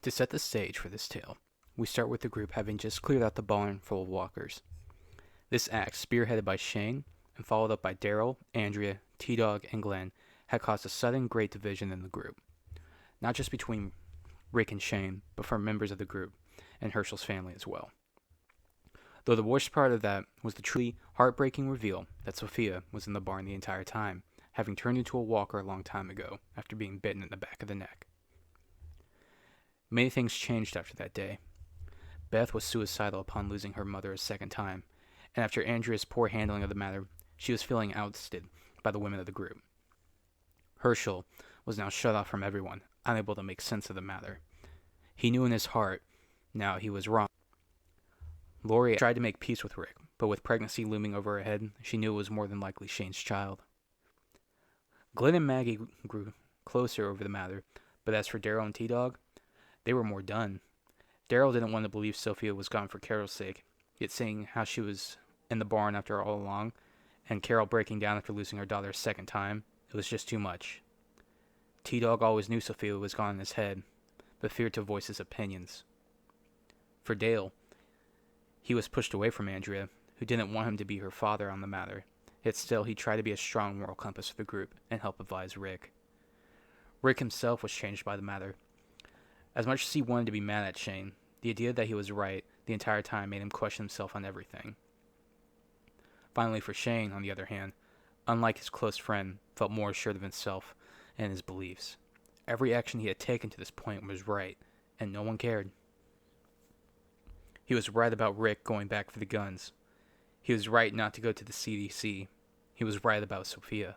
To set the stage for this tale, we start with the group having just cleared out the barn full of walkers. This act, spearheaded by Shane and followed up by Daryl, Andrea, T-Dog, and Glenn, had caused a sudden great division in the group. Not just between Rick and Shane, but from members of the group and Herschel's family as well. Though the worst part of that was the truly heartbreaking reveal that Sophia was in the barn the entire time, having turned into a walker a long time ago after being bitten in the back of the neck. Many things changed after that day. Beth was suicidal upon losing her mother a second time, and after Andrea's poor handling of the matter, she was feeling ousted by the women of the group. Herschel was now shut off from everyone, unable to make sense of the matter. He knew in his heart now he was wrong. Lori tried to make peace with Rick, but with pregnancy looming over her head, she knew it was more than likely Shane's child. Glenn and Maggie grew closer over the matter, but as for Daryl and T-Dog, they were more done. Daryl didn't want to believe Sophia was gone for Carol's sake, yet seeing how she was in the barn after all along, and Carol breaking down after losing her daughter a second time, it was just too much. T-Dog always knew Sophia was gone in his head, but feared to voice his opinions. For Dale, he was pushed away from Andrea, who didn't want him to be her father on the matter, yet still he tried to be a strong moral compass for the group and help advise Rick. Rick himself was changed by the matter. As much as he wanted to be mad at Shane, the idea that he was right the entire time made him question himself on everything. Finally, for Shane, on the other hand, unlike his close friend, felt more assured of himself and his beliefs. Every action he had taken to this point was right, and no one cared. He was right about Rick going back for the guns. He was right not to go to the CDC. He was right about Sophia.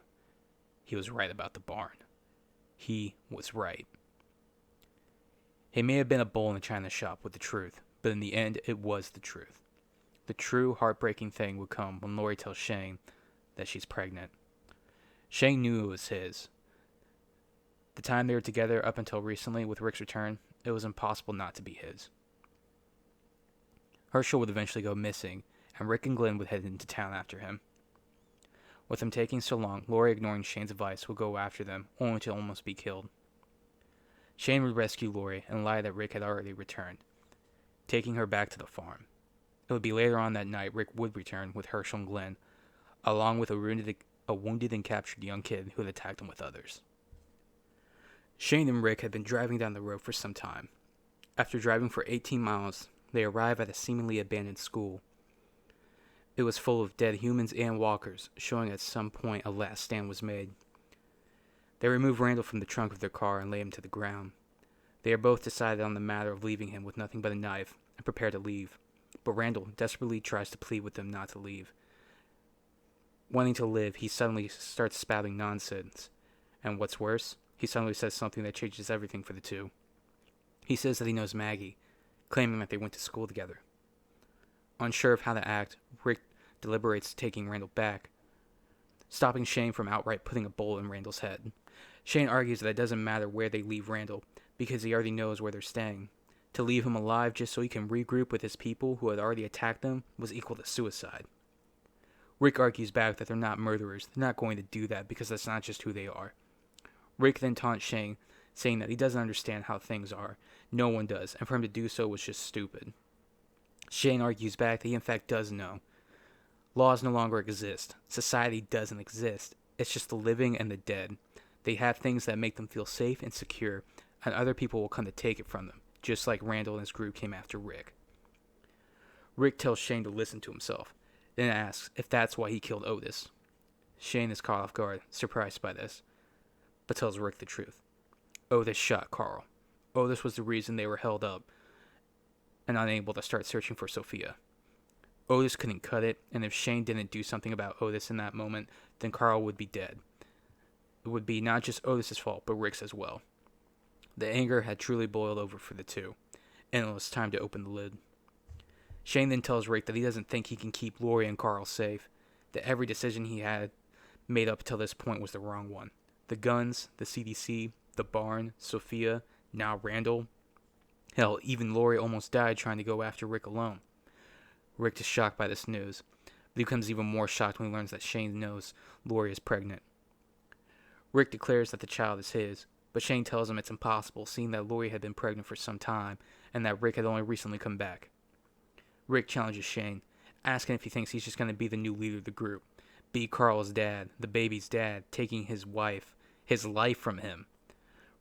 He was right about the barn. He was right. He may have been a bull in a china shop with the truth, but in the end, it was the truth. The true heartbreaking thing would come when Lori tells Shane that she's pregnant. Shane knew it was his. The time they were together up until recently with Rick's return, it was impossible not to be his. Herschel would eventually go missing, and Rick and Glenn would head into town after him. With him taking so long, Lori, ignoring Shane's advice, would go after them, only to almost be killed. Shane would rescue Lori and lie that Rick had already returned, taking her back to the farm. It would be later on that night Rick would return with Herschel and Glenn, along with a wounded and captured young kid who had attacked him with others. Shane and Rick had been driving down the road for some time. After driving for 18 miles, they arrive at a seemingly abandoned school. It was full of dead humans and walkers, showing at some point a last stand was made. They remove Randall from the trunk of their car and lay him to the ground. They are both decided on the matter of leaving him with nothing but a knife and prepare to leave, but Randall desperately tries to plead with them not to leave. Wanting to live, he suddenly starts spouting nonsense, and what's worse, he suddenly says something that changes everything for the two. He says that he knows Maggie, claiming that they went to school together. Unsure of how to act, Rick deliberates taking Randall back, stopping Shane from outright putting a bullet in Randall's head. Shane argues that it doesn't matter where they leave Randall, because he already knows where they're staying. To leave him alive just so he can regroup with his people who had already attacked them was equal to suicide. Rick argues back that they're not murderers, they're not going to do that because that's not just who they are. Rick then taunts Shane, saying that he doesn't understand how things are. No one does, and for him to do so was just stupid. Shane argues back that he in fact does know. Laws no longer exist. Society doesn't exist. It's just the living and the dead. They have things that make them feel safe and secure, and other people will come to take it from them, just like Randall and his group came after Rick. Rick tells Shane to listen to himself, then asks if that's why he killed Otis. Shane is caught off guard, surprised by this, but tells Rick the truth. Otis shot Carl. Otis was the reason they were held up and unable to start searching for Sophia. Otis couldn't cut it, and if Shane didn't do something about Otis in that moment, then Carl would be dead. It would be not just Otis' fault, but Rick's as well. The anger had truly boiled over for the two, and it was time to open the lid. Shane then tells Rick that he doesn't think he can keep Lori and Carl safe, that every decision he had made up till this point was the wrong one. The guns, the CDC, the barn, Sophia, now Randall. Hell, even Lori almost died trying to go after Rick alone. Rick is shocked by this news, but He becomes even more shocked when he learns that Shane knows Lori is pregnant. Rick declares that the child is his, but Shane tells him it's impossible, seeing that Lori had been pregnant for some time and that Rick had only recently come back. Rick challenges Shane, asking if he thinks he's just going to be the new leader of the group, be Carl's dad, the baby's dad, taking his wife, his life from him.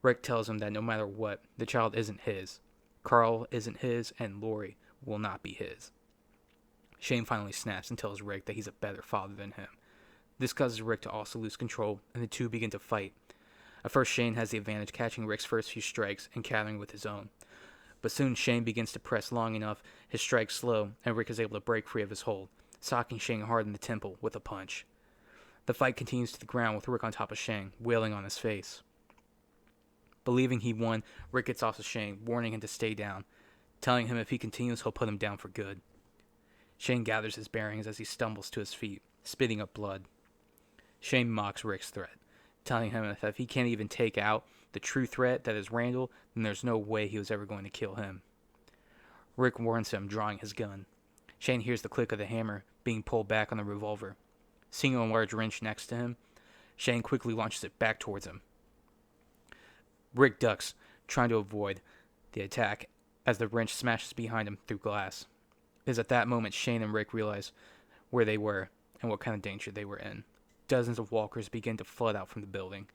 Rick tells him that no matter what, the child isn't his. Carl isn't his, and Lori will not be his. Shane finally snaps and tells Rick that he's a better father than him. This causes Rick to also lose control, and the two begin to fight. At first, Shane has the advantage, catching Rick's first few strikes and countering with his own. But soon Shane begins to press long enough, his strikes slow, and Rick is able to break free of his hold, socking Shane hard in the temple with a punch. The fight continues to the ground with Rick on top of Shane, wailing on his face. Believing he won, Rick gets off of Shane, warning him to stay down, telling him if he continues, he'll put him down for good. Shane gathers his bearings as he stumbles to his feet, spitting up blood. Shane mocks Rick's threat, telling him that if he can't even take out the true threat that is Randall, then there's no way he was ever going to kill him. Rick warns him, drawing his gun. Shane hears the click of the hammer being pulled back on the revolver. Seeing a large wrench next to him, Shane quickly launches it back towards him. Rick ducks, trying to avoid the attack as the wrench smashes behind him through glass. It is at that moment Shane and Rick realize where they were and what kind of danger they were in. Dozens of walkers begin to flood out from the building.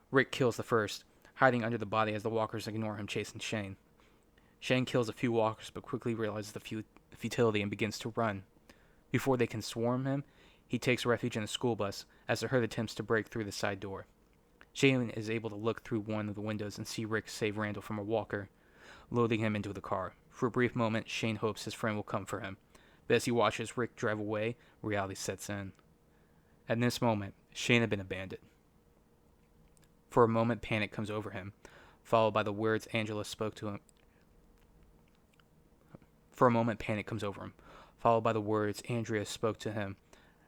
Rick kills the first, hiding under the body as the walkers ignore him, chasing Shane. Shane kills a few walkers but quickly realizes the futility and begins to run. Before they can swarm him, he takes refuge in a school bus as the herd attempts to break through the side door. Shane is able to look through one of the windows and see Rick save Randall from a walker, loading him into the car. For a brief moment, Shane hopes his friend will come for him, but as he watches Rick drive away, reality sets in. At this moment, Shane had been abandoned. For a moment, panic comes over him, followed by the words Angela spoke to him. Followed by the words Andrea spoke to him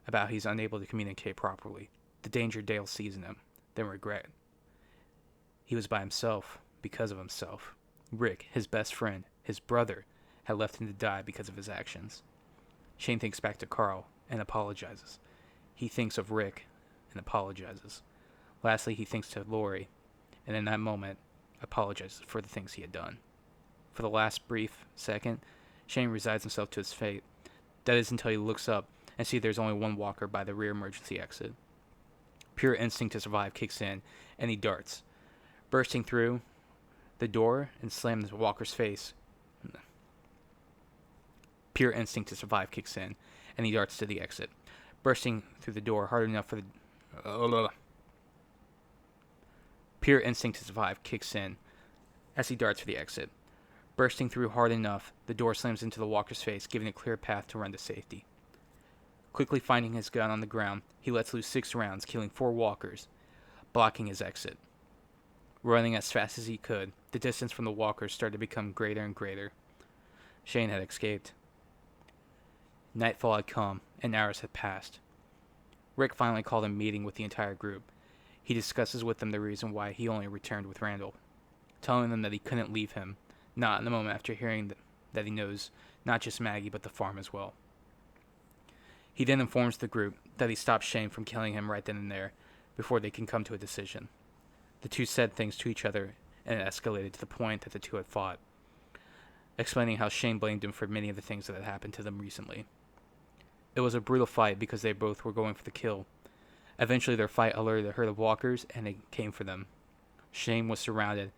about he's unable to communicate properly, the danger Dale sees in him, then regret. He was by himself because of himself. Rick, his best friend, his brother, had left him to die because of his actions. Shane thinks back to Carl and apologizes. He thinks of Rick and apologizes. Lastly, he thinks to Lori, and in that moment, apologizes for the things he had done. For the last brief second, Shane resigns himself to his fate. That is until he looks up and sees there's only one walker by the rear emergency exit. Pure instinct to survive kicks in, and he darts, bursting through the door and slamming the walker's face. Pure instinct to survive kicks in, and he darts to the exit, bursting through the door hard enough for the... Pure instinct to survive kicks in as he darts for the exit. Bursting through hard enough, the door slams into the walker's face, giving a clear path to run to safety. Quickly finding his gun on the ground, he lets loose 6 rounds, killing 4 walkers, blocking his exit. Running as fast as he could, the distance from the walkers started to become greater and greater. Shane had escaped. Nightfall had come, and hours had passed. Rick finally called a meeting with the entire group. He discusses with them the reason why he only returned with Randall, telling them that he couldn't leave him, not in the moment after hearing that he knows not just Maggie but the farm as well. He then informs the group that he stopped Shane from killing him right then and there, before they can come to a decision. The two said things to each other, and it escalated to the point that the two had fought, explaining how Shane blamed him for many of the things that had happened to them recently. It was a brutal fight because they both were going for the kill. Eventually their fight alerted a herd of walkers, and they came for them. Shane was surrounded,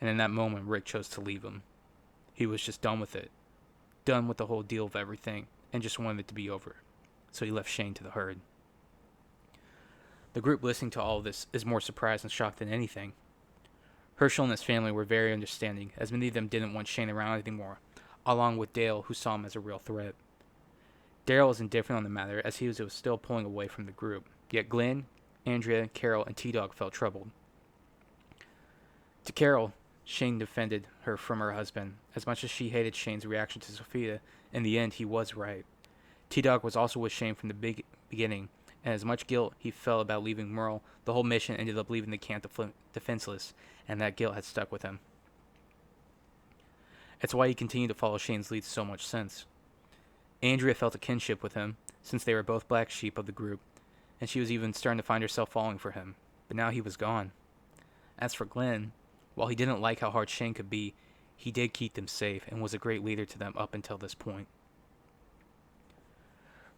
and in that moment Rick chose to leave him. He was just done with it. Done with the whole deal of everything, and just wanted it to be over. So he left Shane to the herd. The group listening to all of this is more surprised and shocked than anything. Herschel and his family were very understanding, as many of them didn't want Shane around anymore, along with Dale, who saw him as a real threat. Daryl was indifferent on the matter, as he was still pulling away from the group, yet Glenn, Andrea, Carol, and T-Dog felt troubled. To Carol, Shane defended her from her husband. As much as she hated Shane's reaction to Sophia, in the end he was right. T-Dog was also with Shane from the beginning, and as much guilt he felt about leaving Merle, the whole mission ended up leaving the camp defenseless, and that guilt had stuck with him. It's why he continued to follow Shane's lead so much since. Andrea felt a kinship with him, since they were both black sheep of the group, and she was even starting to find herself falling for him. But now he was gone. As for Glenn, while he didn't like how hard Shane could be, he did keep them safe and was a great leader to them up until this point.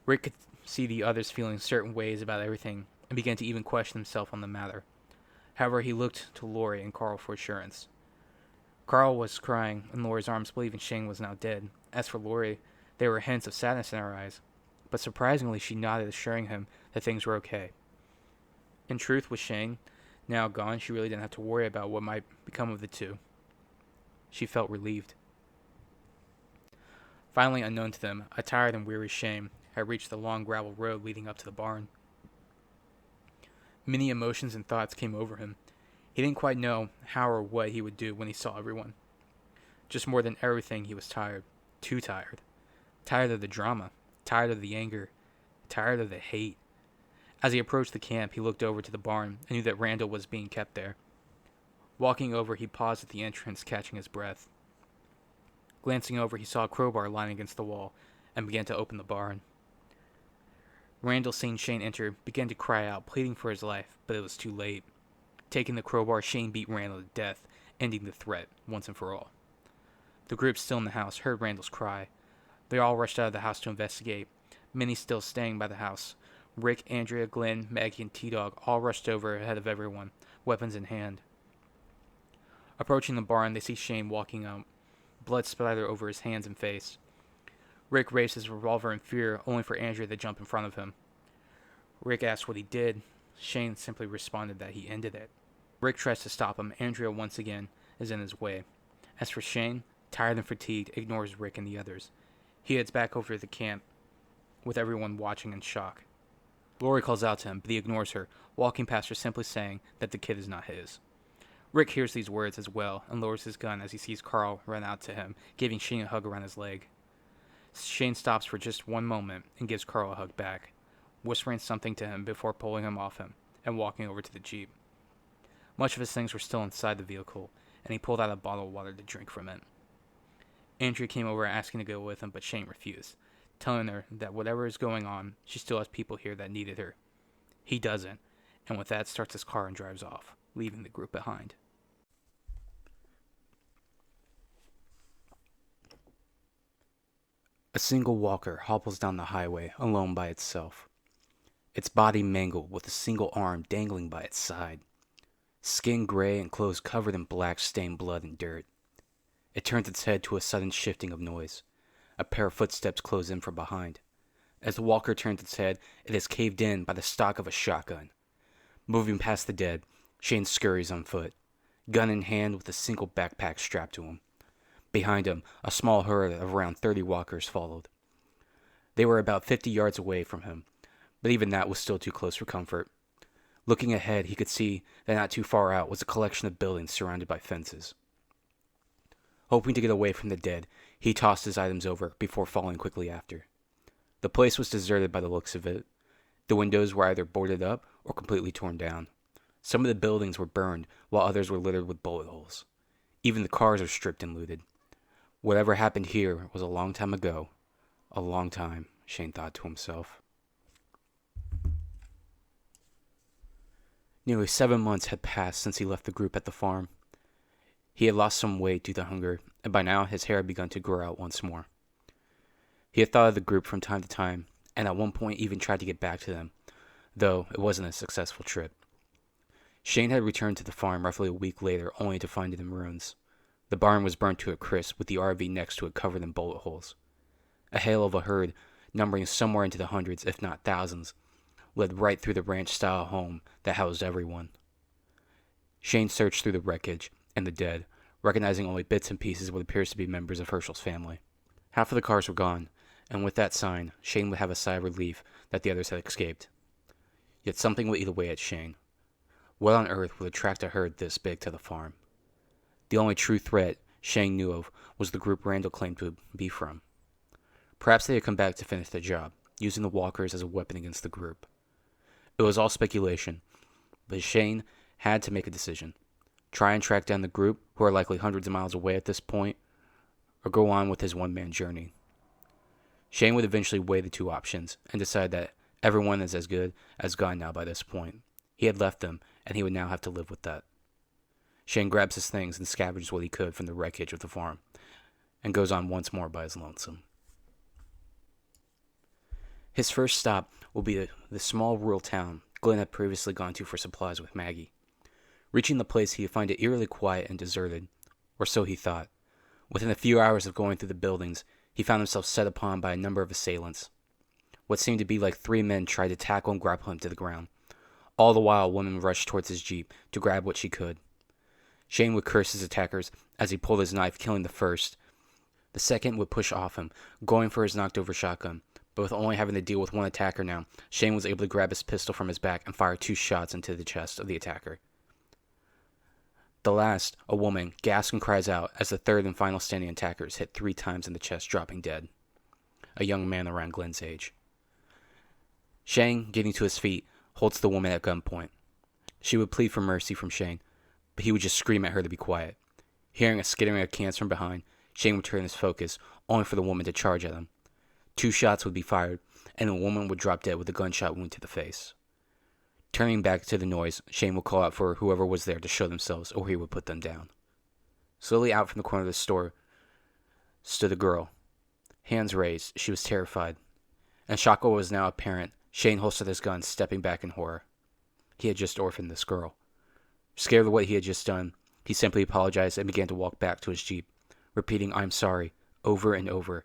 Rick could see the others feeling certain ways about everything and began to even question himself on the matter. However, he looked to Lori and Carl for assurance. Carl was crying in Lori's arms, believing Shane was now dead. As for Lori, there were hints of sadness in her eyes, but surprisingly she nodded, assuring him that things were okay. In truth, with Shane now gone, she really didn't have to worry about what might become of the two. She felt relieved. Finally, unknown to them, a tired and weary Shane had reached the long gravel road leading up to the barn. Many emotions and thoughts came over him. He didn't quite know how or what he would do when he saw everyone. Just more than everything, he was tired. Too tired. Tired of the drama. Tired of the anger. Tired of the hate. As he approached the camp, he looked over to the barn and knew that Randall was being kept there. Walking over, he paused at the entrance, catching his breath. Glancing over, he saw a crowbar lying against the wall and began to open the barn. Randall, seeing Shane enter, began to cry out, pleading for his life, but it was too late. Taking the crowbar, Shane beat Randall to death, ending the threat once and for all. The group still in the house heard Randall's cry. They all rushed out of the house to investigate, many still staying by the house. Rick, Andrea, Glenn, Maggie, and T-Dog all rushed over ahead of everyone, weapons in hand. Approaching the barn, they see Shane walking out, blood splattered over his hands and face. Rick raised his revolver in fear, only for Andrea to jump in front of him. Rick asked what he did. Shane simply responded that he ended it. Rick tries to stop him. Andrea once again is in his way. As for Shane, tired and fatigued, ignores Rick and the others. He heads back over to the camp, with everyone watching in shock. Lori calls out to him, but he ignores her, walking past her, simply saying that the kid is not his. Rick hears these words as well and lowers his gun as he sees Carl run out to him, giving Shane a hug around his leg. Shane stops for just one moment and gives Carl a hug back, whispering something to him before pulling him off him and walking over to the Jeep. Much of his things were still inside the vehicle, and he pulled out a bottle of water to drink from it. Andrea came over asking to go with him, but Shane refused, telling her that whatever is going on, she still has people here that needed her. He doesn't, and with that starts his car and drives off, leaving the group behind. A single walker hobbles down the highway alone by itself, its body mangled with a single arm dangling by its side, skin gray and clothes covered in black stained blood and dirt. It turns its head to a sudden shifting of noise. A pair of footsteps close in from behind. As the walker turns its head, it is caved in by the stock of a shotgun. Moving past the dead, Shane scurries on foot, gun in hand with a single backpack strapped to him. Behind him, a small herd of around 30 walkers followed. They were about 50 yards away from him, but even that was still too close for comfort. Looking ahead, he could see that not too far out was a collection of buildings surrounded by fences. Hoping to get away from the dead, he tossed his items over before following quickly after. The place was deserted by the looks of it. The windows were either boarded up or completely torn down. Some of the buildings were burned, while others were littered with bullet holes. Even the cars were stripped and looted. Whatever happened here was a long time ago. A long time, Shane thought to himself. Nearly 7 months had passed since he left the group at the farm. He had lost some weight due to hunger, and by now his hair had begun to grow out once more. He had thought of the group from time to time, and at one point even tried to get back to them, though it wasn't a successful trip. Shane had returned to the farm roughly a week later, only to find it in ruins. The barn was burnt to a crisp, with the RV next to it covered in bullet holes. A hail of a herd, numbering somewhere into the hundreds, if not thousands, led right through the ranch-style home that housed everyone. Shane searched through the wreckage and the dead, recognizing only bits and pieces of what appears to be members of Herschel's family. Half of the cars were gone, and with that sign, Shane would have a sigh of relief that the others had escaped. Yet something would eat away at Shane. What on earth would attract a herd this big to the farm? The only true threat Shane knew of was the group Randall claimed to be from. Perhaps they had come back to finish the job, using the walkers as a weapon against the group. It was all speculation, but Shane had to make a decision. Try and track down the group, who are likely hundreds of miles away at this point, or go on with his one-man journey. Shane would eventually weigh the two options and decide that everyone is as good as gone now by this point. He had left them, and he would now have to live with that. Shane grabs his things and scavenges what he could from the wreckage of the farm, and goes on once more by his lonesome. His first stop will be the small rural town Glenn had previously gone to for supplies with Maggie. Reaching the place, he would find it eerily quiet and deserted, or so he thought. Within a few hours of going through the buildings, he found himself set upon by a number of assailants. What seemed to be like 3 men tried to tackle and grapple him to the ground. All the while, a woman rushed towards his jeep to grab what she could. Shane would curse his attackers as he pulled his knife, killing the first. The second would push off him, going for his knocked-over shotgun. But with only having to deal with one attacker now, Shane was able to grab his pistol from his back and fire 2 shots into the chest of the attacker. The last, a woman, gasps and cries out as the third and final standing attacker is hit 3 times in the chest, dropping dead. A young man around Glenn's age. Shane, getting to his feet, holds the woman at gunpoint. She would plead for mercy from Shane, but he would just scream at her to be quiet. Hearing a skittering of cans from behind, Shane would turn his focus, only for the woman to charge at him. 2 shots would be fired, and the woman would drop dead with a gunshot wound to the face. Turning back to the noise, Shane would call out for whoever was there to show themselves, or he would put them down. Slowly out from the corner of the store stood a girl. Hands raised, she was terrified. And shock was now apparent. Shane holstered his gun, stepping back in horror. He had just orphaned this girl. Scared of what he had just done, he simply apologized and began to walk back to his jeep, repeating "I'm sorry" over and over.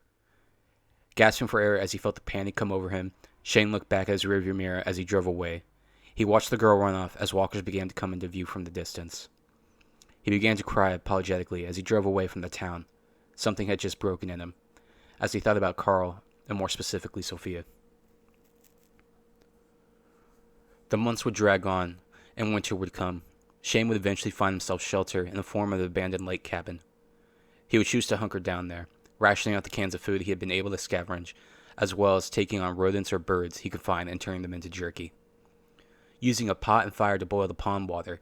Gasping for air as he felt the panic come over him, Shane looked back at his rearview mirror as he drove away. He watched the girl run off as walkers began to come into view from the distance. He began to cry apologetically as he drove away from the town. Something had just broken in him, as he thought about Carl, and more specifically Sophia. The months would drag on, and winter would come. Shane would eventually find himself shelter in the form of the abandoned lake cabin. He would choose to hunker down there, rationing out the cans of food he had been able to scavenge, as well as taking on rodents or birds he could find and turning them into jerky. Using a pot and fire to boil the pond water,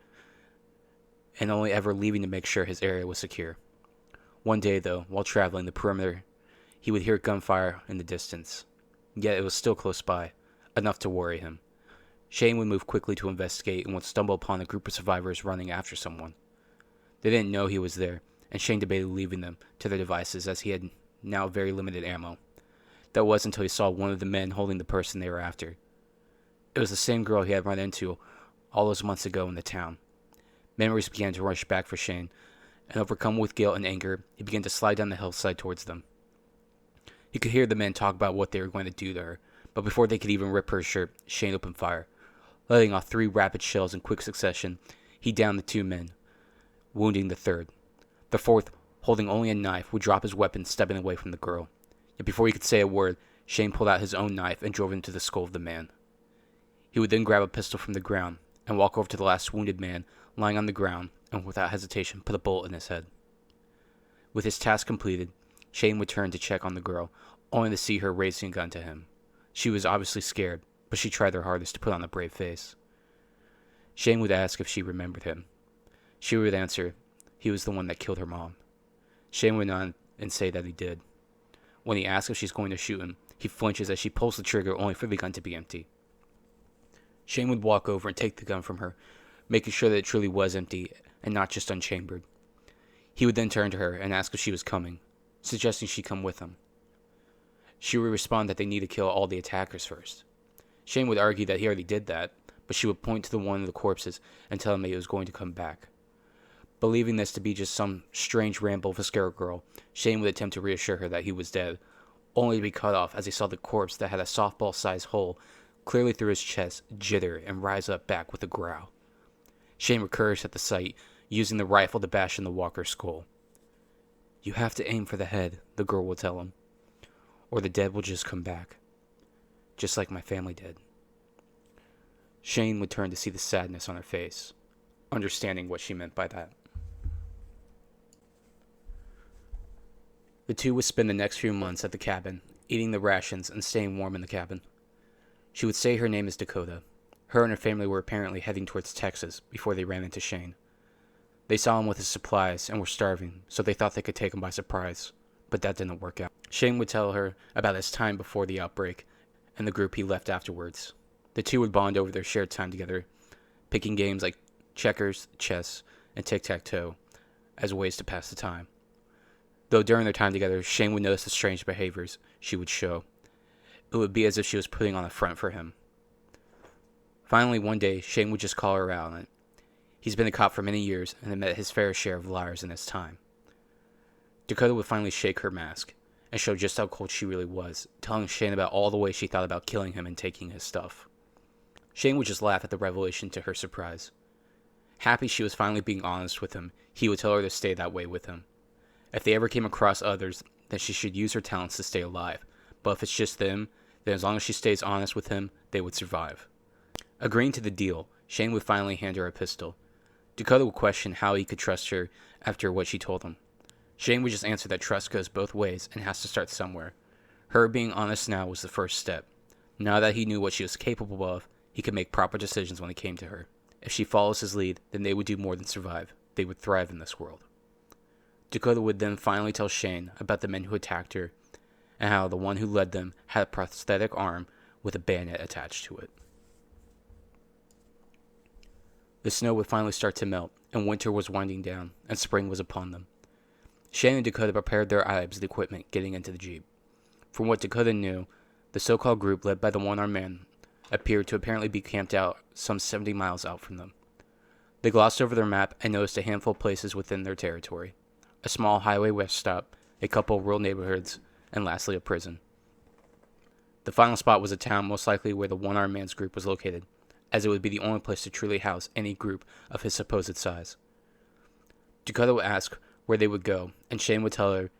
and only ever leaving to make sure his area was secure. One day, though, while traveling the perimeter, he would hear gunfire in the distance. Yet it was still close by, enough to worry him. Shane would move quickly to investigate and would stumble upon a group of survivors running after someone. They didn't know he was there, and Shane debated leaving them to their devices as he had now very limited ammo. That was until he saw one of the men holding the person they were after. It was the same girl he had run into all those months ago in the town. Memories began to rush back for Shane, and overcome with guilt and anger, he began to slide down the hillside towards them. He could hear the men talk about what they were going to do to her, but before they could even rip her shirt, Shane opened fire. Letting off 3 rapid shells in quick succession, he downed the 2 men, wounding the third. The fourth, holding only a knife, would drop his weapon, stepping away from the girl. Yet before he could say a word, Shane pulled out his own knife and drove into the skull of the man. He would then grab a pistol from the ground and walk over to the last wounded man lying on the ground and without hesitation put a bullet in his head. With his task completed, Shane would turn to check on the girl, only to see her raising a gun to him. She was obviously scared, but she tried her hardest to put on a brave face. Shane would ask if she remembered him. She would answer he was the one that killed her mom. Shane went on and say that he did. When he asks if she's going to shoot him, he flinches as she pulls the trigger only for the gun to be empty. Shane would walk over and take the gun from her, making sure that it truly was empty and not just unchambered. He would then turn to her and ask if she was coming, suggesting she come with him. She would respond that they need to kill all the attackers first. Shane would argue that he already did that, but she would point to the one of the corpses and tell him that he was going to come back. Believing this to be just some strange ramble of a scared girl, Shane would attempt to reassure her that he was dead, only to be cut off as he saw the corpse that had a softball-sized hole clearly through his chest jitter and rise up back with a growl. Shane would curse at the sight, using the rifle to bash in the walker's skull. "You have to aim for the head," the girl would tell him, "or the dead will just come back. Just like my family did." Shane would turn to see the sadness on her face, understanding what she meant by that. The two would spend the next few months at the cabin, eating the rations and staying warm in the cabin. She would say her name is Dakota. Her and her family were apparently heading towards Texas before they ran into Shane. They saw him with his supplies and were starving, so they thought they could take him by surprise, but that didn't work out. Shane would tell her about his time before the outbreak and the group he left afterwards. The two would bond over their shared time together, picking games like checkers, chess, and tic-tac-toe as ways to pass the time. Though during their time together, Shane would notice the strange behaviors she would show. It would be as if she was putting on a front for him. Finally, one day, Shane would just call her out on it. He's been a cop for many years and had met his fair share of liars in his time. Dakota would finally shake her mask and show just how cold she really was, telling Shane about all the ways she thought about killing him and taking his stuff. Shane would just laugh at the revelation to her surprise. Happy she was finally being honest with him, he would tell her to stay that way with him. If they ever came across others, then she should use her talents to stay alive. But if it's just them, then as long as she stays honest with him, they would survive. Agreeing to the deal, Shane would finally hand her a pistol. Dakota would question how he could trust her after what she told him. Shane would just answer that trust goes both ways and has to start somewhere. Her being honest now was the first step. Now that he knew what she was capable of, he could make proper decisions when it came to her. If she follows his lead, then they would do more than survive. They would thrive in this world. Dakota would then finally tell Shane about the men who attacked her and how the one who led them had a prosthetic arm with a bayonet attached to it. The snow would finally start to melt, and winter was winding down, and spring was upon them. Shane and Dakota prepared their items and equipment getting into the Jeep. From what Dakota knew, the so-called group led by the one-armed man appeared to apparently be camped out some 70 miles out from them. They glossed over their map and noticed a handful of places within their territory. A small highway west stop, a couple of rural neighborhoods, and lastly a prison. The final spot was a town most likely where the one-armed man's group was located, as it would be the only place to truly house any group of his supposed size. Dakota would ask where they would go, and Shane would tell her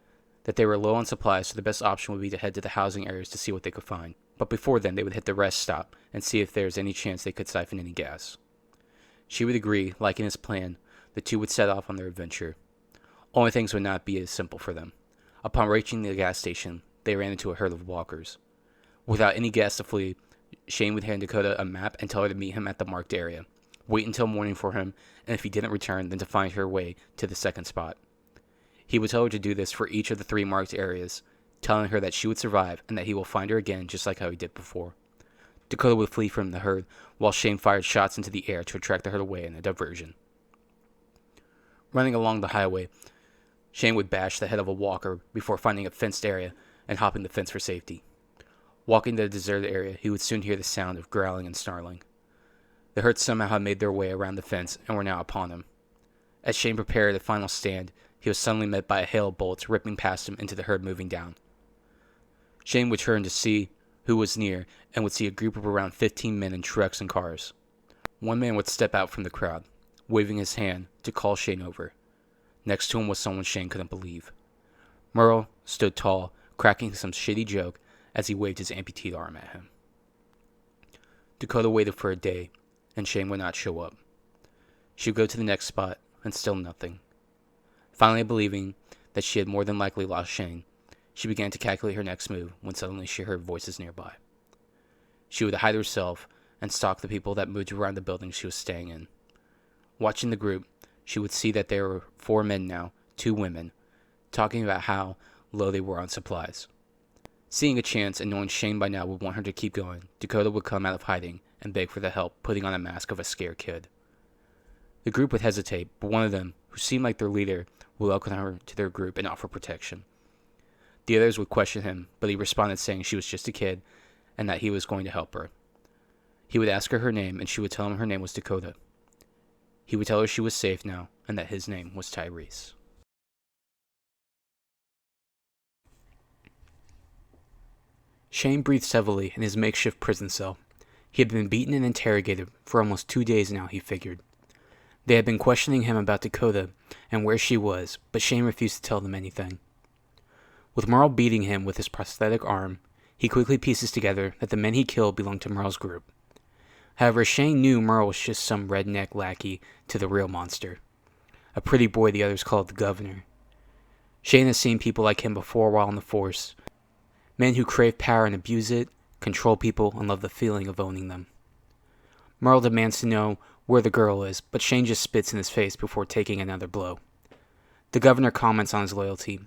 that they were low on supplies, so the best option would be to head to the housing areas to see what they could find. But before then, they would hit the rest stop and see if there was any chance they could siphon any gas. She would agree, liking his plan. The two would set off on their adventure. Only things would not be as simple for them. Upon reaching the gas station, they ran into a herd of walkers. Without any gas to flee, Shane would hand Dakota a map and tell her to meet him at the marked area. Wait until morning for him, and if he didn't return, then to find her way to the second spot. He would tell her to do this for each of the 3 marked areas, telling her that she would survive and that he will find her again just like how he did before. Dakota would flee from the herd, while Shane fired shots into the air to attract the herd away in a diversion. Running along the highway, Shane would bash the head of a walker before finding a fenced area and hopping the fence for safety. Walking to the deserted area, he would soon hear the sound of growling and snarling. The herd somehow had made their way around the fence and were now upon him. As Shane prepared a final stand, he was suddenly met by a hail of bullets ripping past him into the herd moving down. Shane would turn to see who was near and would see a group of around 15 men in trucks and cars. One man would step out from the crowd, waving his hand to call Shane over. Next to him was someone Shane couldn't believe. Merle stood tall, cracking some shitty joke as he waved his amputated arm at him. Dakota waited for a day, and Shane would not show up. She would go to the next spot, and still nothing. Finally believing that she had more than likely lost Shane, she began to calculate her next move when suddenly she heard voices nearby. She would hide herself and stalk the people that moved around the building she was staying in. Watching the group, she would see that there were 4 men now, 2 women, talking about how low they were on supplies. Seeing a chance and knowing Shane by now would want her to keep going, Dakota would come out of hiding and beg for the help, putting on a mask of a scared kid. The group would hesitate, but one of them, who seemed like their leader, would welcome her to their group and offer protection. The others would question him, but he responded saying she was just a kid and that he was going to help her. He would ask her name, and she would tell him her name was Dakota. He would tell her she was safe now and that his name was Tyrese. Shane breathed heavily in his makeshift prison cell. He had been beaten and interrogated for almost 2 days now, he figured. They had been questioning him about Dakota and where she was, but Shane refused to tell them anything. With Merle beating him with his prosthetic arm, he quickly pieces together that the men he killed belonged to Merle's group. However, Shane knew Merle was just some redneck lackey to the real monster. A pretty boy the others called the Governor. Shane has seen people like him before while in the force. Men who crave power and abuse it, control people, and love the feeling of owning them. Merle demands to know where the girl is, but Shane just spits in his face before taking another blow. The Governor comments on his loyalty,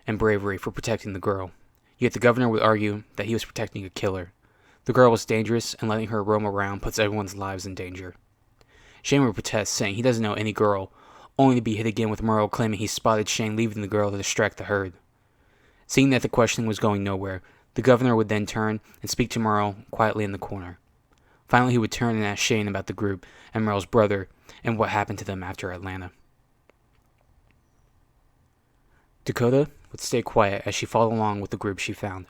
and bravery for protecting the girl. Yet the governor would argue that he was protecting a killer. The girl was dangerous, and letting her roam around puts everyone's lives in danger. Shane would protest, saying he doesn't know any girl, only to be hit again with Merle claiming he spotted Shane leaving the girl to distract the herd. Seeing that the questioning was going nowhere, the governor would then turn and speak to Merle quietly in the corner. Finally, he would turn and ask Shane about the group and Merle's brother and what happened to them after Atlanta. Dakota would stay quiet as she followed along with the group she found.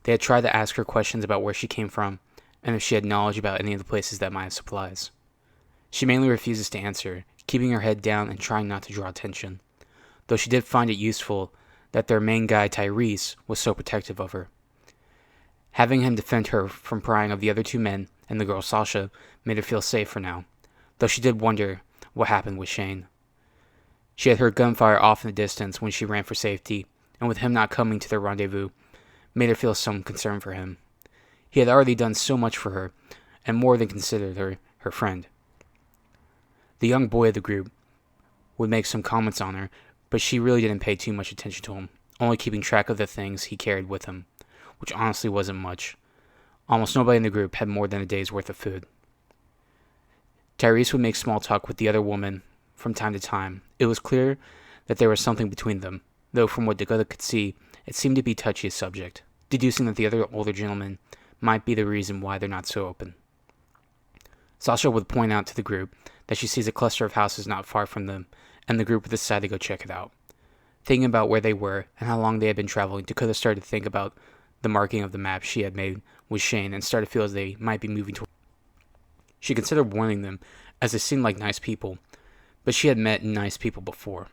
They had tried to ask her questions about where she came from and if she had knowledge about any of the places that might have supplies. She mainly refuses to answer, keeping her head down and trying not to draw attention, though she did find it useful that their main guy, Tyrese, was so protective of her. Having him defend her from prying of the other two men and the girl Sasha made her feel safe for now, though she did wonder what happened with Shane. She had heard gunfire off in the distance when she ran for safety, and with him not coming to their rendezvous, made her feel some concern for him. He had already done so much for her, and more than considered her friend. The young boy of the group would make some comments on her, but she really didn't pay too much attention to him, only keeping track of the things he carried with him, which honestly wasn't much. Almost nobody in the group had more than a day's worth of food. Tyrese would make small talk with the other woman from time to time. It was clear that there was something between them, though from what Dakota could see, it seemed to be touchy a subject, deducing that the other older gentleman might be the reason why they're not so open. Sasha would point out to the group that she sees a cluster of houses not far from them, and the group would decide to go check it out. Thinking about where they were and how long they had been traveling, Dakota started to think about the marking of the map she had made with Shane and started to feel as they might be moving toward. She considered warning them, as they seemed like nice people, but she had met nice people before.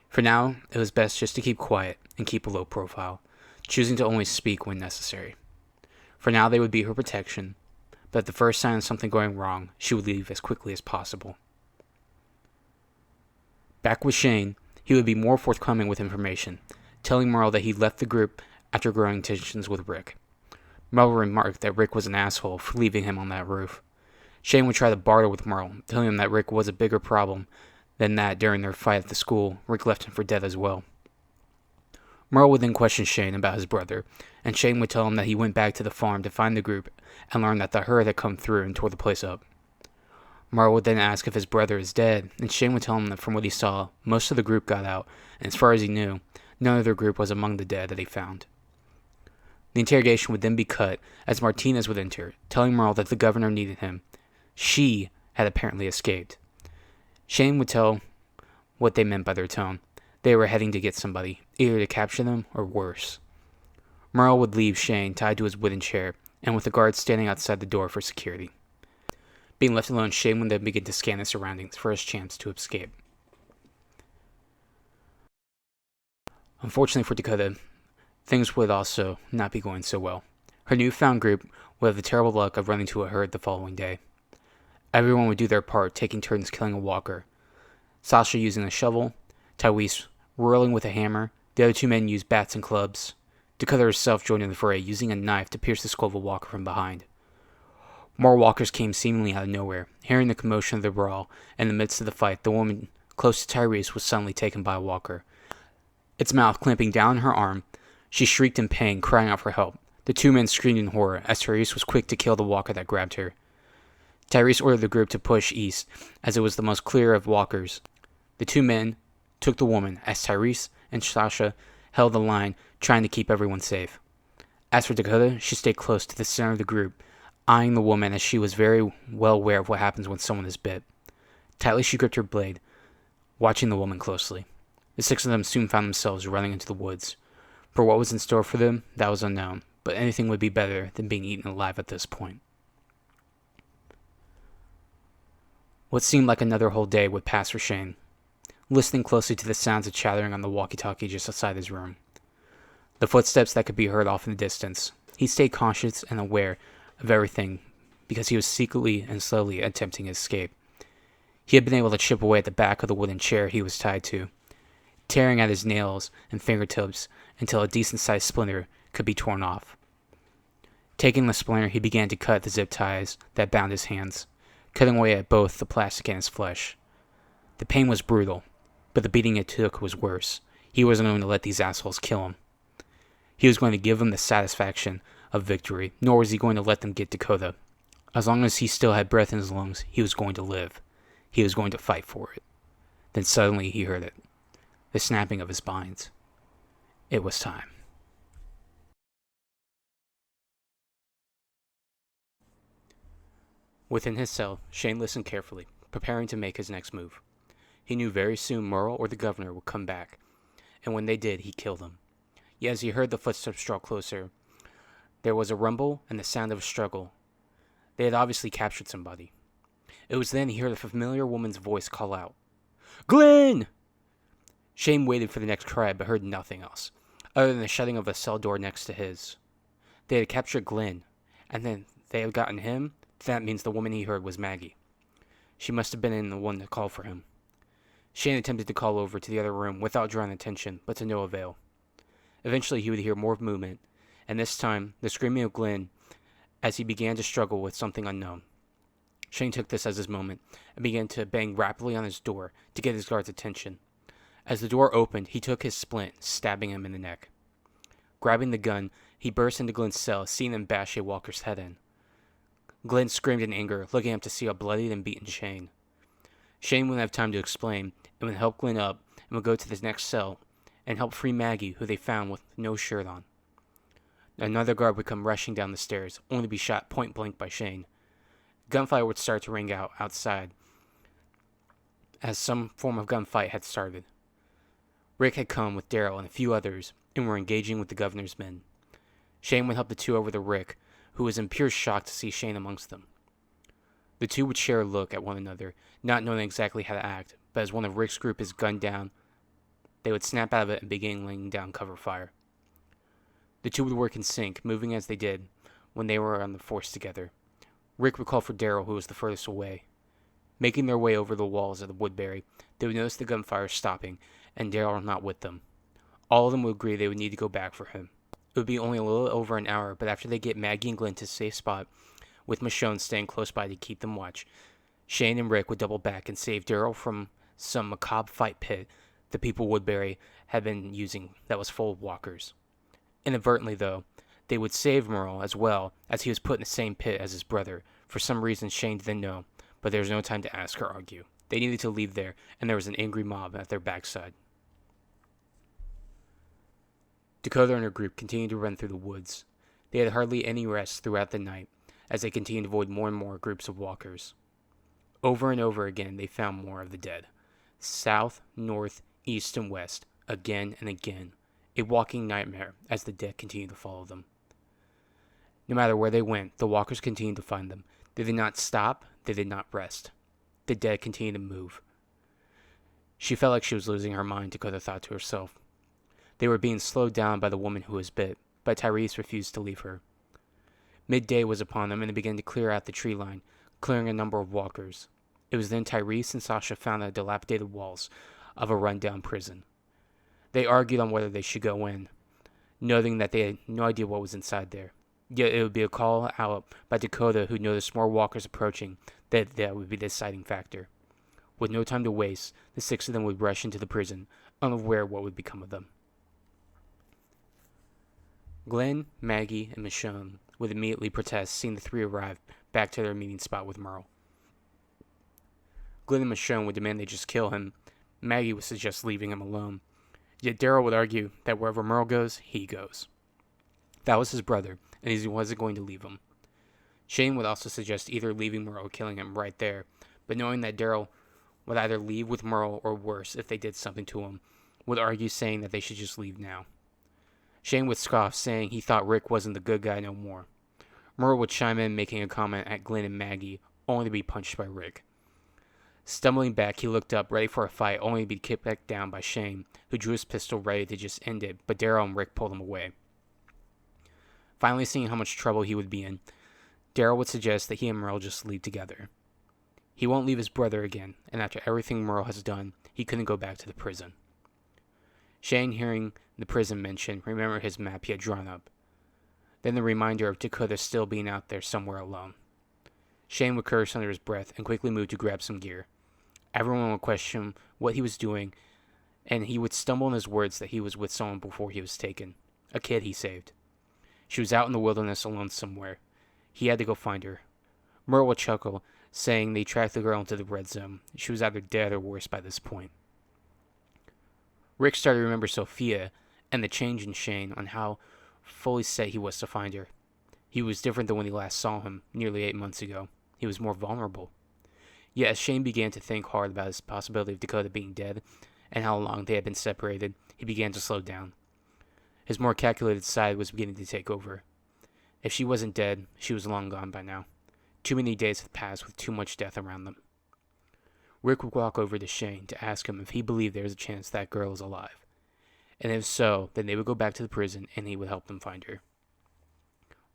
For now, it was best just to keep quiet and keep a low profile, choosing to only speak when necessary. For now, they would be her protection, but at the first sign of something going wrong, she would leave as quickly as possible. Back with Shane, he would be more forthcoming with information, telling Merle that he left the group after growing tensions with Rick. Merle remarked that Rick was an asshole for leaving him on that roof. Shane would try to barter with Merle, telling him that Rick was a bigger problem than that during their fight at the school. Rick left him for dead as well. Merle would then question Shane about his brother, and Shane would tell him that he went back to the farm to find the group and learn that the herd had come through and tore the place up. Merle would then ask if his brother is dead, and Shane would tell him that from what he saw, most of the group got out, and as far as he knew, none of their group was among the dead that he found. The interrogation would then be cut as Martinez would enter, telling Merle that the governor needed him. She had apparently escaped. Shane would tell what they meant by their tone. They were heading to get somebody, either to capture them or worse. Merle would leave Shane tied to his wooden chair, and with the guards standing outside the door for security. Being left alone, Shane would then begin to scan the surroundings for his chance to escape. Unfortunately for Dakota, things would also not be going so well. Her newfound group would have the terrible luck of running into a herd the following day. Everyone would do their part, taking turns killing a walker. Sasha using a shovel, Tyrese whirling with a hammer, the other two men used bats and clubs. Dakota herself joined in the fray, using a knife to pierce the skull of a walker from behind. More walkers came seemingly out of nowhere. Hearing the commotion of the brawl, in the midst of the fight, the woman close to Tyrese was suddenly taken by a walker. Its mouth clamping down her arm, she shrieked in pain, crying out for help. The two men screamed in horror, as Tyrese was quick to kill the walker that grabbed her. Tyrese ordered the group to push east, as it was the most clear of walkers. The two men took the woman, as Tyrese and Sasha held the line, trying to keep everyone safe. As for Dakota, she stayed close to the center of the group, eyeing the woman as she was very well aware of what happens when someone is bit. Tightly she gripped her blade, watching the woman closely. The six of them soon found themselves running into the woods. For what was in store for them, that was unknown, but anything would be better than being eaten alive at this point. What seemed like another whole day would pass for Shane, listening closely to the sounds of chattering on the walkie-talkie just outside his room. The footsteps that could be heard off in the distance. He stayed conscious and aware of everything because he was secretly and slowly attempting to escape. He had been able to chip away at the back of the wooden chair he was tied to, tearing at his nails and fingertips until a decent-sized splinter could be torn off. Taking the splinter, he began to cut the zip ties that bound his hands, cutting away at both the plastic and his flesh. The pain was brutal, but the beating it took was worse. He wasn't going to let these assholes kill him. He was going to give them the satisfaction of victory, nor was he going to let them get Dakota. As long as he still had breath in his lungs, he was going to live. He was going to fight for it. Then suddenly he heard it. The snapping of his spines. It was time. Within his cell, Shane listened carefully, preparing to make his next move. He knew very soon Merle or the governor would come back, and when they did, he killed them. Yet as he heard the footsteps draw closer, there was a rumble and the sound of a struggle. They had obviously captured somebody. It was then he heard a familiar woman's voice call out, "Glenn!" Shane waited for the next cry, but heard nothing else, other than the shutting of a cell door next to his. They had captured Glenn, and then they had gotten him. That means the woman he heard was Maggie. She must have been in the one that called for him. Shane attempted to call over to the other room without drawing attention, but to no avail. Eventually he would hear more movement, and this time the screaming of Glenn as he began to struggle with something unknown. Shane took this as his moment and began to bang rapidly on his door to get his guard's attention. As the door opened, he took his splint, stabbing him in the neck. Grabbing the gun, he burst into Glenn's cell, seeing him bash a walker's head in. Glenn screamed in anger, looking up to see a bloodied and beaten Shane. Shane wouldn't have time to explain, and would help Glenn up, and would go to the next cell, and help free Maggie, who they found with no shirt on. Another guard would come rushing down the stairs, only to be shot point blank by Shane. Gunfire would start to ring out outside, as some form of gunfight had started. Rick had come with Daryl and a few others, and were engaging with the governor's men. Shane would help the two over to Rick, who was in pure shock to see Shane amongst them. The two would share a look at one another, not knowing exactly how to act, but as one of Rick's group is gunned down, they would snap out of it and begin laying down cover fire. The two would work in sync, moving as they did when they were on the force together. Rick would call for Daryl, who was the furthest away. Making their way over the walls of the Woodbury, they would notice the gunfire stopping, and Daryl not with them. All of them would agree they would need to go back for him. It would be only a little over an hour, but after they get Maggie and Glenn to a safe spot, with Michonne staying close by to keep them watch, Shane and Rick would double back and save Daryl from some macabre fight pit the people Woodbury had been using that was full of walkers. Inadvertently, though, they would save Merle as well, as he was put in the same pit as his brother. For some reason Shane didn't know, but there was no time to ask or argue. They needed to leave there, and there was an angry mob at their backside. Dakota and her group continued to run through the woods. They had hardly any rest throughout the night, as they continued to avoid more and more groups of walkers. Over and over again they found more of the dead. South, north, east, and west, again and again. A walking nightmare as the dead continued to follow them. No matter where they went, the walkers continued to find them. They did not stop, they did not rest. The dead continued to move. She felt like she was losing her mind, Dakota thought to herself. They were being slowed down by the woman who was bit, but Tyrese refused to leave her. Midday was upon them, and they began to clear out the tree line, clearing a number of walkers. It was then Tyrese and Sasha found the dilapidated walls of a run-down prison. They argued on whether they should go in, noting that they had no idea what was inside there. Yet it would be a call out by Dakota, who noticed more walkers approaching, that would be the deciding factor. With no time to waste, the six of them would rush into the prison, unaware what would become of them. Glenn, Maggie, and Michonne would immediately protest seeing the three arrive back to their meeting spot with Merle. Glenn and Michonne would demand they just kill him. Maggie would suggest leaving him alone. Yet Daryl would argue that wherever Merle goes, he goes. That was his brother, and he wasn't going to leave him. Shane would also suggest either leaving Merle or killing him right there, but knowing that Daryl would either leave with Merle or worse if they did something to him, would argue saying that they should just leave now. Shane would scoff, saying he thought Rick wasn't the good guy no more. Merle would chime in, making a comment at Glenn and Maggie, only to be punched by Rick. Stumbling back, he looked up, ready for a fight, only to be kicked back down by Shane, who drew his pistol ready to just end it, but Daryl and Rick pulled him away. Finally seeing how much trouble he would be in, Daryl would suggest that he and Merle just leave together. He won't leave his brother again, and after everything Merle has done, he couldn't go back to the prison. Shane, hearing the prison mentioned, remembered his map he had drawn up. Then the reminder of Dakota still being out there somewhere alone. Shane would curse under his breath and quickly moved to grab some gear. Everyone would question what he was doing and he would stumble in his words that he was with someone before he was taken. A kid he saved. She was out in the wilderness alone somewhere. He had to go find her. Merle would chuckle, saying they tracked the girl into the red zone. She was either dead or worse by this point. Rick started to remember Sophia and the change in Shane on how fully set he was to find her. He was different than when he last saw him, nearly 8 months ago. He was more vulnerable. Yet as Shane began to think hard about his possibility of Dakota being dead and how long they had been separated, he began to slow down. His more calculated side was beginning to take over. If she wasn't dead, she was long gone by now. Too many days had passed with too much death around them. Rick would walk over to Shane to ask him if he believed there was a chance that girl was alive. And if so, then they would go back to the prison and he would help them find her.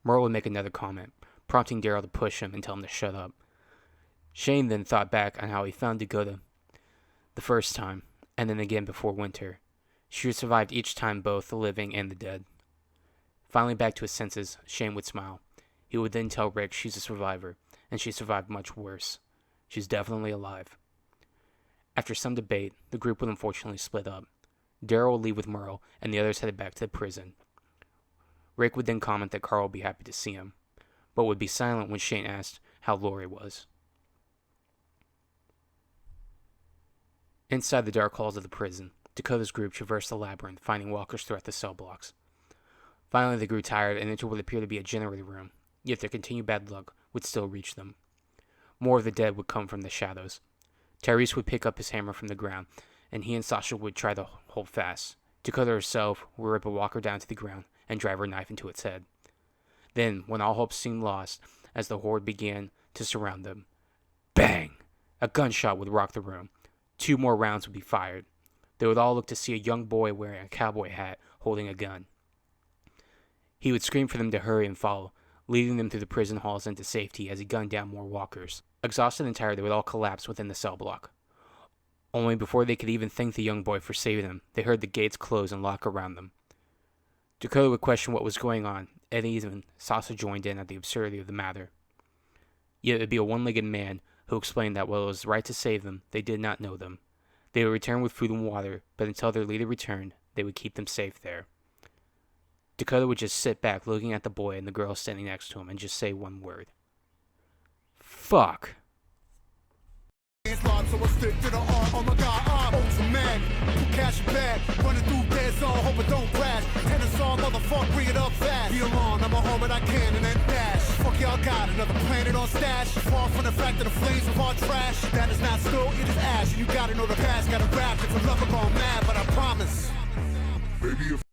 Merle would make another comment, prompting Daryl to push him and tell him to shut up. Shane then thought back on how he found Dakota the first time, and then again before winter. She had survived each time, both the living and the dead. Finally back to his senses, Shane would smile. He would then tell Rick she's a survivor, and she survived much worse. She's definitely alive. After some debate, the group would unfortunately split up. Daryl would leave with Merle, and the others headed back to the prison. Rick would then comment that Carl would be happy to see him, but would be silent when Shane asked how Lori was. Inside the dark halls of the prison, Dakota's group traversed the labyrinth, finding walkers throughout the cell blocks. Finally, they grew tired and entered what appeared to be a generator room, yet their continued bad luck would still reach them. More of the dead would come from the shadows. Tyrese would pick up his hammer from the ground, and he and Sasha would try to hold fast. Dakota herself would rip a walker down to the ground and drive her knife into its head. Then, when all hope seemed lost, as the horde began to surround them, bang! A gunshot would rock the room. 2 more rounds would be fired. They would all look to see a young boy wearing a cowboy hat, holding a gun. He would scream for them to hurry and follow, leading them through the prison halls into safety as he gunned down more walkers. Exhausted and tired, they would all collapse within the cell block. Only before they could even thank the young boy for saving them, they heard the gates close and lock around them. Dakota would question what was going on, and even Sasha joined in at the absurdity of the matter. Yet it would be a one-legged man who explained that while it was right to save them, they did not know them. They would return with food and water, but until their leader returned, they would keep them safe there. Dakota would just sit back looking at the boy and the girl standing next to him and just say one word. Fuck. So I stick to the art. Oh my God, Ultraman, cash bag, running through dead zone, hope it don't crash. Tennis song, motherfucker, bring it up fast. Be alone, I'm a home but I can and then dash. Fuck y'all got another planet on stash. Far from the fact that the flames of our trash. That is not still, it is ash. And you gotta know the past, gotta rap. It's a lover gone mad, but I promise. Baby, if